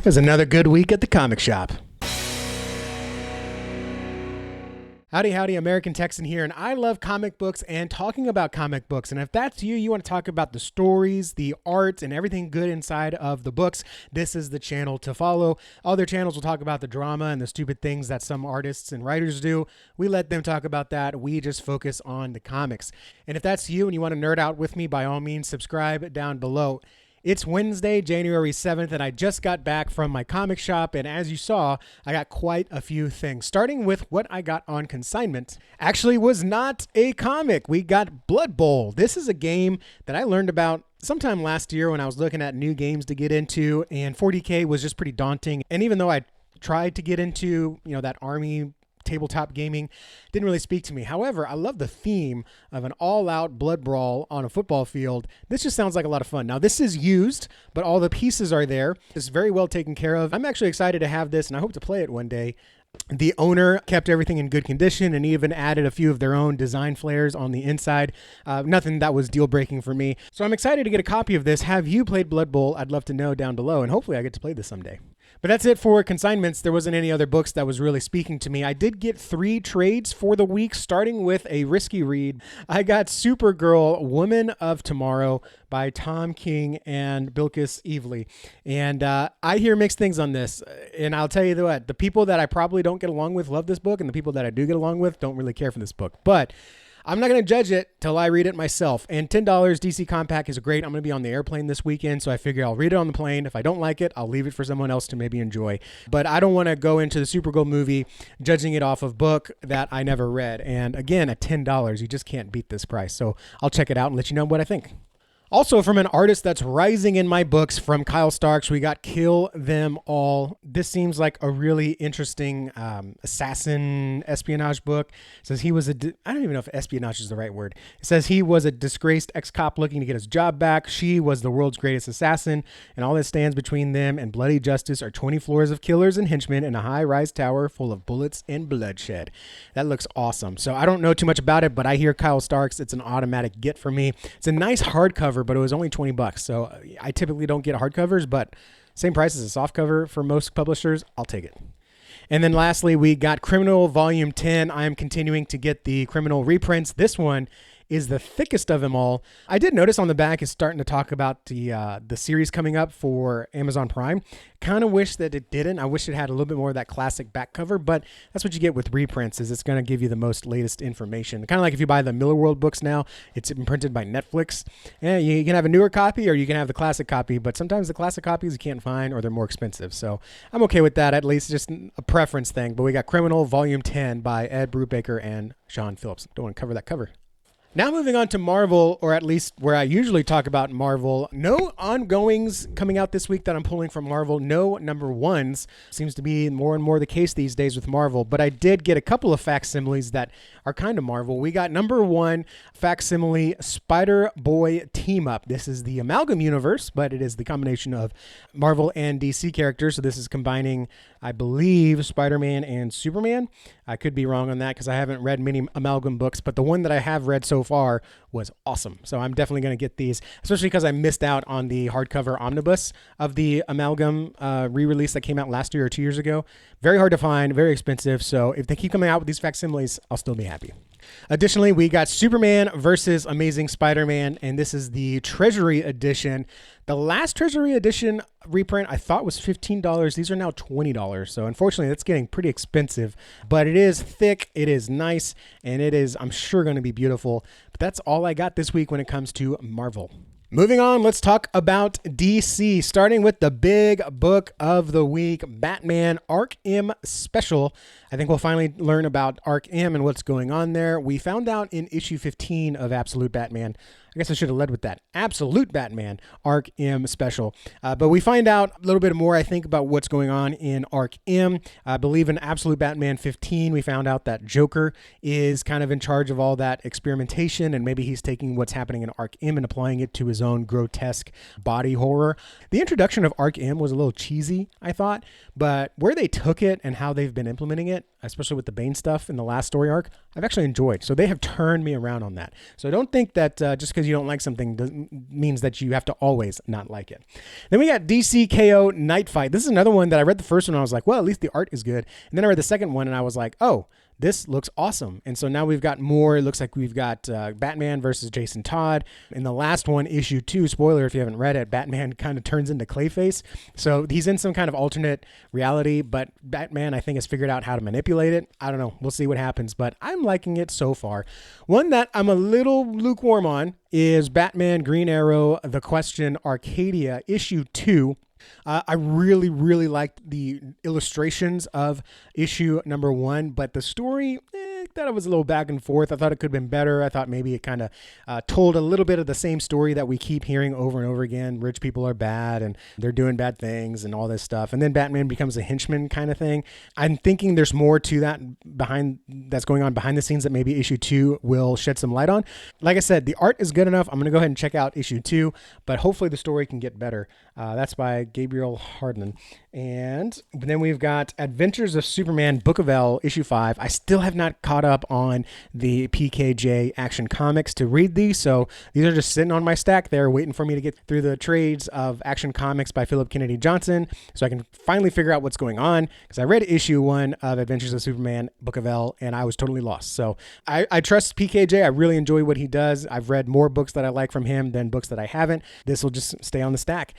It was another good week at the comic shop. Howdy, American Texan here, and I love comic books and talking about comic books. And if that's you, you want to talk about the stories, the art, and everything good inside of the books, this is the channel to follow. Other channels will talk about the drama and the stupid things that some artists and writers do. We let them talk about that. We just focus on the comics. And if that's you and you want to nerd out with me, by all means, subscribe down below. It's Wednesday, January 7th, and I just got back from my comic shop, and as you saw, I got quite a few things. Starting with what I got on consignment. Actually was not a comic. We got Blood Bowl. This is a game that I learned about sometime last year when I was looking at new games to get into, and 40K was just pretty daunting. And even though I tried to get into, that army tabletop gaming, didn't really speak to me. However, I love the theme of an all-out blood brawl on a football field. This just sounds like a lot of fun. Now, this is used, but all the pieces are there. It's very well taken care of. I'm actually excited to have this, and I hope to play it one day. The owner kept everything in good condition and even added a few of their own design flares on the inside. Nothing that was deal-breaking for me. So I'm excited to get a copy of this. Have you played Blood Bowl? I'd love to know down below, and hopefully I get to play this someday. But that's it for consignments. There wasn't any other books that was really speaking to me. I did get 3 trades for the week, starting with a risky read. I got Supergirl, Woman of Tomorrow by Tom King and Bilquis Evely. And I hear mixed things on this. And I'll tell you what, the people that I probably don't get along with love this book, and the people that I do get along with don't really care for this book. But I'm not going to judge it till I read it myself. And $10 DC Compact is great. I'm going to be on the airplane this weekend, so I figure I'll read it on the plane. If I don't like it, I'll leave it for someone else to maybe enjoy. But I don't want to go into the Supergirl movie judging it off of book that I never read. And again, at $10, you just can't beat this price. So I'll check it out and let you know what I think. Also, from an artist that's rising in my books, from Kyle Starks, we got Kill Them All. This seems like a really interesting assassin espionage book. It says he was I don't even know if espionage is the right word. It says he was a disgraced ex-cop looking to get his job back. She was the world's greatest assassin, and all that stands between them and bloody justice are 20 floors of killers and henchmen in a high-rise tower full of bullets and bloodshed. That looks awesome. So I don't know too much about it, but I hear Kyle Starks. It's an automatic get for me. It's a nice hardcover, but it was only $20. So I typically don't get hardcovers, but same price as a softcover for most publishers. I'll take it. And then lastly, we got Criminal Volume 10. I am continuing to get the Criminal reprints. This one is the thickest of them all. I did notice on the back it's starting to talk about the series coming up for Amazon Prime. Kind of wish that it didn't. I wish it had a little bit more of that classic back cover, but that's what you get with reprints, is it's going to give you the most latest information. Kind of like if you buy the Miller World books now, it's imprinted by Netflix. Yeah, you can have a newer copy or you can have the classic copy, but sometimes the classic copies you can't find or they're more expensive. So I'm okay with that, at least just a preference thing. But we got Criminal Volume 10 by Ed Brubaker and Sean Phillips. Don't want to cover that cover. Now moving on to Marvel, or at least where I usually talk about Marvel. No ongoings coming out this week that I'm pulling from Marvel. No number ones. Seems to be more and more the case these days with Marvel. But I did get a couple of facsimiles that are kind of Marvel. We got number 1 facsimile Spider-Boy Team Up. This is the Amalgam universe, but it is the combination of Marvel and DC characters. So this is combining, I believe, Spider-Man and Superman. I could be wrong on that because I haven't read many Amalgam books, but the one that I have read so far was awesome. So I'm definitely going to get these, especially because I missed out on the hardcover omnibus of the Amalgam re-release that came out last year or 2 years ago. Very hard to find, very expensive. So if they keep coming out with these facsimiles, I'll still be happy. Additionally, we got Superman versus Amazing Spider-Man, and this is the Treasury Edition. The last Treasury Edition reprint I thought was $15. These are now $20. So unfortunately, that's getting pretty expensive, but it is thick, it is nice, and it is, I'm sure, going to be beautiful. But that's all I got this week when it comes to Marvel. Moving on, let's talk about DC, starting with the big book of the week, Batman Arc-M Special. I think we'll finally learn about Arc-M and what's going on there. We found out in issue 15 of Absolute Batman. I guess I should have led with that. Absolute Batman Arc-M Special. But we find out a little bit more, I think, about what's going on in Arc-M. I believe in Absolute Batman 15, we found out that Joker is kind of in charge of all that experimentation, and maybe he's taking what's happening in Arc-M and applying it to his own grotesque body horror. The introduction of Arc-M was a little cheesy, I thought, but where they took it and how they've been implementing it, especially with the Bane stuff in the last story arc, I've actually enjoyed. So they have turned me around on that. So I don't think that just because because you don't like something doesn't means that you have to always not like it. Then we got DC KO Night Fight. This is another one that I read the first one and I was like, well, at least the art is good. And then I read the second one and I was like, oh, this looks awesome. And so now we've got more. It looks like we've got Batman versus Jason Todd. In the last one, issue 2, spoiler if you haven't read it, Batman kind of turns into Clayface. So he's in some kind of alternate reality, but Batman, I think, has figured out how to manipulate it. I don't know. We'll see what happens, but I'm liking it so far. One that I'm a little lukewarm on is Batman Green Arrow, The Question Arcadia, issue 2. I really, really liked the illustrations of issue number 1, but the story, that it was a little back and forth. I thought it could have been better. I thought maybe it kind of told a little bit of the same story that we keep hearing over and over again. Rich people are bad and they're doing bad things and all this stuff. And then Batman becomes a henchman kind of thing. I'm thinking there's more to that that's going on behind the scenes that maybe issue 2 will shed some light on. Like I said, the art is good enough. I'm going to go ahead and check out issue 2, but hopefully the story can get better. That's by Gabriel Hardman. And then we've got Adventures of Superman, Book of L, issue 5. I still have not caught up on the PKJ Action Comics to read these, so these are just sitting on my stack there waiting for me to get through the trades of Action Comics by Philip Kennedy Johnson so I can finally figure out what's going on, because I read issue 1 of Adventures of Superman, Book of L, and I was totally lost. So I trust PKJ. I really enjoy what he does. I've read more books that I like from him than books that I haven't. This will just stay on the stack.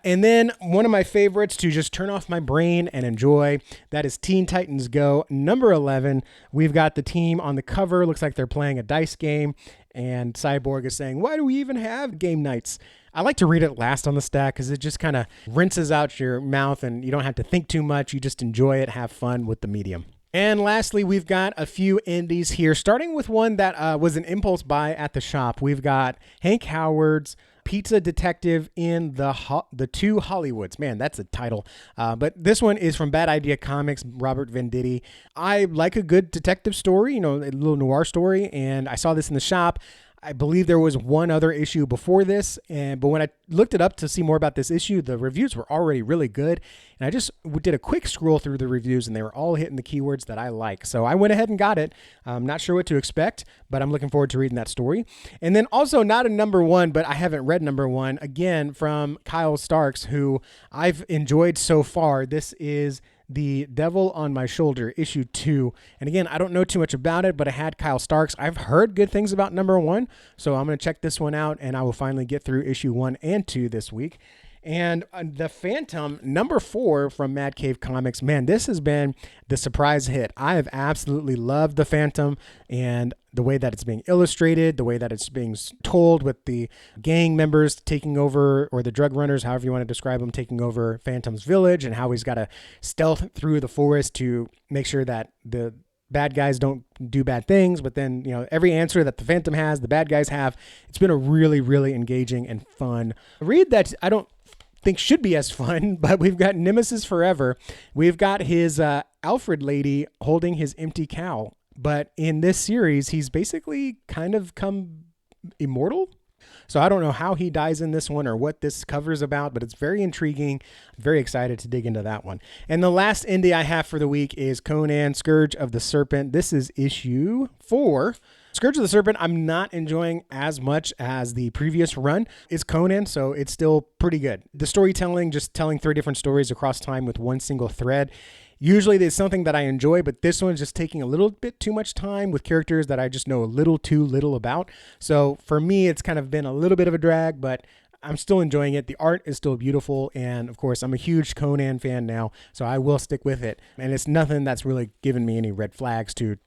And then one of my favorites to just turn off my brain and enjoy, that is Teen Titans Go, number 11. We've got the team on the cover. Looks like they're playing a dice game, and Cyborg is saying, why do we even have game nights? I like to read it last on the stack because it just kind of rinses out your mouth and you don't have to think too much. You just enjoy it, have fun with the medium. And lastly, we've got a few indies here, starting with one that was an impulse buy at the shop. We've got Hank Howard's Pizza Detective in the Two Hollywoods. Man, that's a title. But this one is from Bad Idea Comics, Robert Venditti. I like a good detective story, a little noir story, and I saw this in the shop. I believe there was one other issue before this, but when I looked it up to see more about this issue, the reviews were already really good. And I just did a quick scroll through the reviews, and they were all hitting the keywords that I like. So I went ahead and got it. I'm not sure what to expect, but I'm looking forward to reading that story. And then also not a number 1, but I haven't read number 1, again, from Kyle Starks, who I've enjoyed so far. This is The Devil on My Shoulder, issue 2. And again, I don't know too much about it, but I had Kyle Starks. I've heard good things about number 1, so I'm going to check this one out, and I will finally get through issue 1 and 2 this week. And The Phantom, number 4 from Mad Cave Comics. Man, this has been the surprise hit. I have absolutely loved The Phantom and the way that it's being illustrated, the way that it's being told with the gang members taking over, or the drug runners, however you want to describe them, taking over Phantom's village, and how he's got to stealth through the forest to make sure that the bad guys don't do bad things. But then, every answer that the Phantom has, the bad guys have. It's been a really, really engaging and fun read that I don't think should be as fun, but we've got Nemesis Forever. We've got his Alfred lady holding his empty cow. But in this series, he's basically kind of come immortal. So I don't know how he dies in this one or what this cover is about, but it's very intriguing. Very excited to dig into that one. And the last indie I have for the week is Conan, Scourge of the Serpent. This is issue 4. Scourge of the Serpent, I'm not enjoying as much as the previous run. It's Conan, so it's still pretty good. The storytelling, just telling 3 different stories across time with one single thread. Usually there's something that I enjoy, but this one's just taking a little bit too much time with characters that I just know a little too little about. So for me, it's kind of been a little bit of a drag, but I'm still enjoying it. The art is still beautiful. And of course, I'm a huge Conan fan now, so I will stick with it. And it's nothing that's really given me any red flags to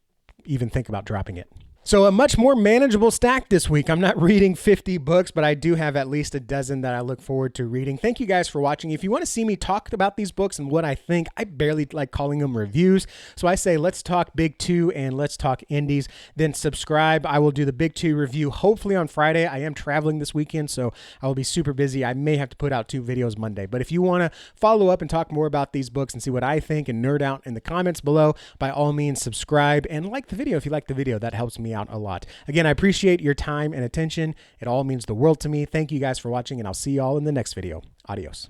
even think about dropping it. So a much more manageable stack this week. I'm not reading 50 books, but I do have at least a dozen that I look forward to reading. Thank you guys for watching. If you want to see me talk about these books and what I think, I barely like calling them reviews. So I say, let's talk Big 2 and let's talk indies. Then subscribe. I will do the Big 2 review hopefully on Friday. I am traveling this weekend, so I will be super busy. I may have to put out 2 videos Monday. But if you want to follow up and talk more about these books and see what I think and nerd out in the comments below, by all means, subscribe and like the video if you like the video. That helps me out a lot. Again, I appreciate your time and attention. It all means the world to me. Thank you guys for watching, and I'll see you all in the next video. Adios.